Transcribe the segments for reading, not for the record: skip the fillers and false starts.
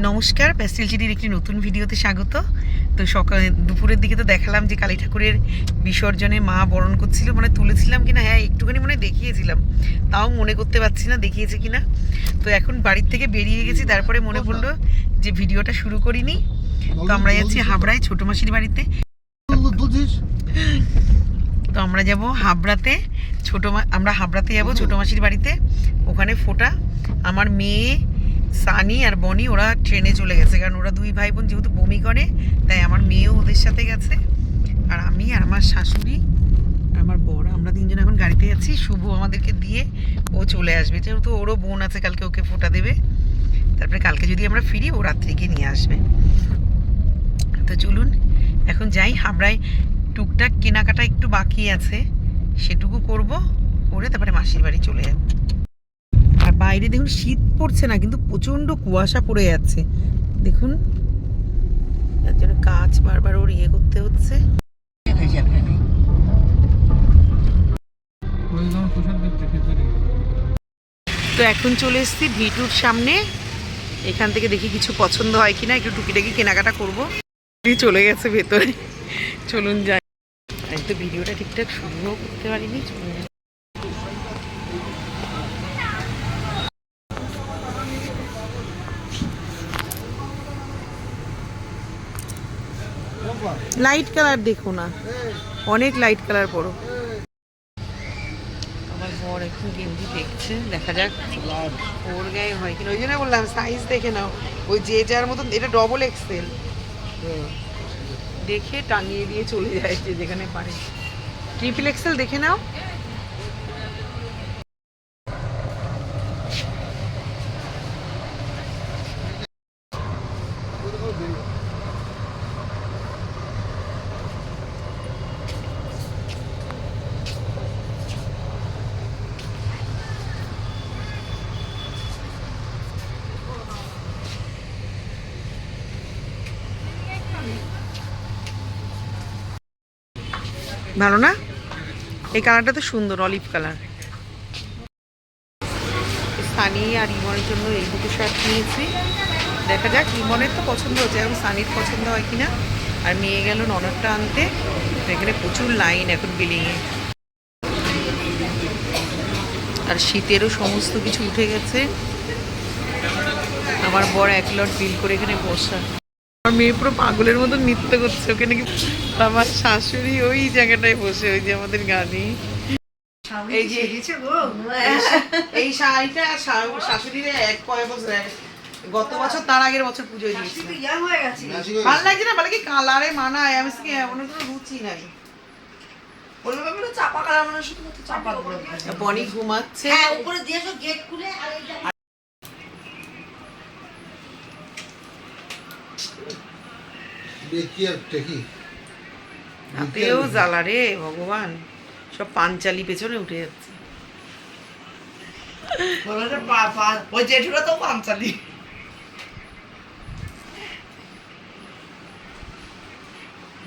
নমস্কার, প্যাস্টেল চিডির একটি নতুন ভিডিওতে স্বাগত। তো সকালে দুপুরের দিকে তো দেখালাম যে কালী ঠাকুরের বিসর্জনে মা বরণ করছিল, মানে তুলেছিলাম কিনা, হ্যাঁ একটুখানি মনে দেখিয়েছিলাম, তাও মনে করতে পারছি না দেখিয়েছে কিনা। তো এখন বাড়ির থেকে বেরিয়ে গেছি, তারপরে মনে পড়লো যে ভিডিওটা শুরু করিনি। তো আমরা যাচ্ছি হাবড়ায় ছোট মাসির বাড়িতে। তো আমরা যাব হাবড়াতে, আমরা হাবড়াতে যাবো ছোট মাসির বাড়িতে। ওখানে ফোটা আমার মেয়ে সানি আর বনি ওরা ট্রেনে চলে গেছে, কারণ ওরা দুই ভাই বোন যেহেতু বমি করে, তাই আমার মেয়েও ওদের সাথে গেছে। আর আমি আর আমার শাশুড়ি আর আমার বর, আমরা তিনজন এখন গাড়িতে যাচ্ছি। শুভ আমাদেরকে দিয়ে ও চলে আসবে, যেহেতু ওরও বোন আছে, কালকে ওকে ফোটা দেবে। তারপরে কালকে যদি আমরা ফিরি ও রাত্রিকে নিয়ে আসবে। তো চলুন এখন যাই। হাবড়ায় টুকটাক কেনাকাটা একটু বাকি আছে, সেটুকু করব, করে তারপরে মাসির বাড়ি চলে যাব। আর বাইরে দেখুন শীত পড়ছে না, কিন্তু প্রচণ্ড কুয়াশা পড়ে যাচ্ছে দেখুন, তার জন্য কাজ বারবার ওর ইয়ে করতে হচ্ছে। তো এখন চলে এসেছি ভিটুর সামনে, এখান থেকে দেখি কিছু পছন্দ হয় কিনা, একটু টুকিটাকি কেনাকাটা করবো। চলে গেছে ভেতরে, চলুন যাই। আমি তো ভিডিওটা ঠিকঠাক শুরুও করতে পারিনি। লাইট কালার দেখো না, অনেক লাইট কালার পড়ো। আমার বর এখন গেঞ্জি দেখছে, দেখা যাক ওর গায়ে হয় কিনা। ওই জন্য বললাম সাইজ দেখে নাও, ওই যে যার মতন। এটা ডবল এক্সেল, দেখে টাঙিয়ে দিয়ে চলে যায় যে যেখানে পারে। ট্রিপল এক্সেল দেখে নাও। ভালো না? এই কালারটা তো সুন্দর, অলিভ কালার। সানি আর ইমনের জন্য এই দুটো শার্ট নিয়েছি, দেখা যাক। ইমনের তো পছন্দ হচ্ছে, এখন সানির পছন্দ হয় কিনা। আর মেয়ে গেল ননরটা আনতে, এখানে প্রচুর লাইন এখন বিলিংয়ে। আর শীতেরও সমস্ত কিছু উঠে গেছে। আমার বর এক লট বিল করে এখানে বসা। আমার মেয়ে পুরো পাগলের মতো নৃত্য করছে ওকে নাকি। আমার শাশুড়ি ওই জায়গাটায় বসে, ওই যে আমাদের গানি। এই যে এই শাড়িটা শাশুড়ির এক কয় বছর, গত বছর তার আগের বছর পুজোয় দিয়েছি। ভালো লাগছে না, বলে কি কালারে মানায়, আমি অন্য কোনো রুচি নাই। বনি ঘুমাচ্ছে, হাতেও জ্বালা রে ভগবান, সব পাঞ্চালি পেছনে উঠে যাচ্ছে।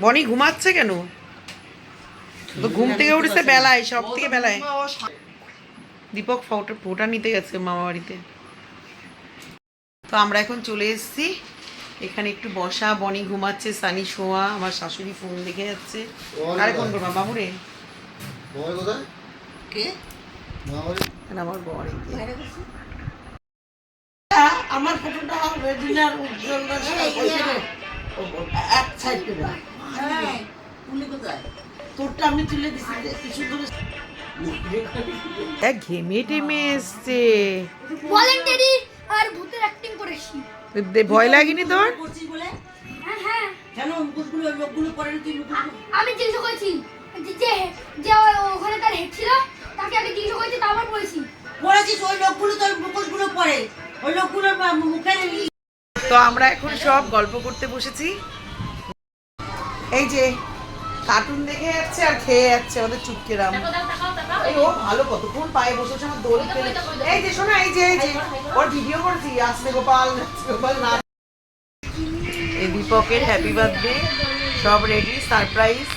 বনি ঘুমাচ্ছে কেন? ঘুম থেকে উঠেছে বেলায়, সব থেকে বেলায়। দীপক ফোটা নিতে গেছে মামা বাড়িতে। তো আমরা এখন চলে এসেছি এখানে, একটু বসা। বনি ঘুমাচ্ছে, সানি শোয়া, আমার শাশুড়ি ফোন দেখে যাচ্ছে। আরে ফোন করবা বাবুরে, আমার বর। আমার ফটোটা রেজিনার উজ্জ্বল এক সাইড করে তোরটা আমি তুলে দিচ্ছি। ঘেমে টেমে এসছে, ভলেন্টারি আর ভূতের অ্যাক্টিং করেছি। ভয় লাগেনি তোর? হ্যাঁ হ্যাঁ, কেন মুখগুলো লোকগুলো পরে তুই আমি জিজ্ঞেস করেছি যে যে ওখানে তার হেড ছিল, তাকে আগে জিজ্ঞেস করেছি, তারপর বলেছি পড়েছিস ওই লোকগুলো তোর মুখগুলো পরে, ওই লোকগুলোর মুখে। তো আমরা এখন সব গল্প করতে বসেছি, এই যে কার্টুন দেখে যাচ্ছে আর খেয়ে যাচ্ছে আমাদের চুপকেরাম। এই ও ভালো, কতক্ষণ পায়ে বসেছে আমার দোল ফেলে। এই যে শোনা, এই যে ওর ভিডিও করেছি, আসলে গোপাল না। এই দীপকের হ্যাপি বার্থডে, সব রেডি, সারপ্রাইজ।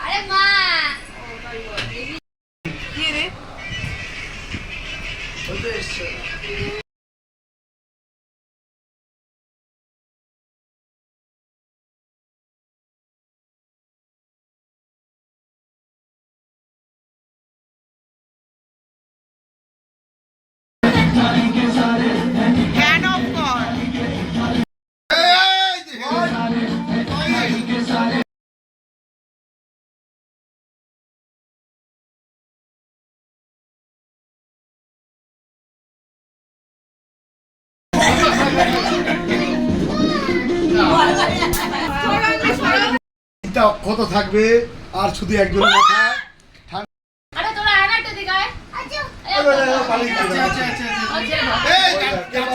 আরে মা অক্ষত থাকবে আর শুধু একজনের মাথায় আরে তোরা আয় না একটু দিকে আয়। পালিয়ে গেছে। আচ্ছা, আচ্ছা, আচ্ছা, আচ্ছা। এই,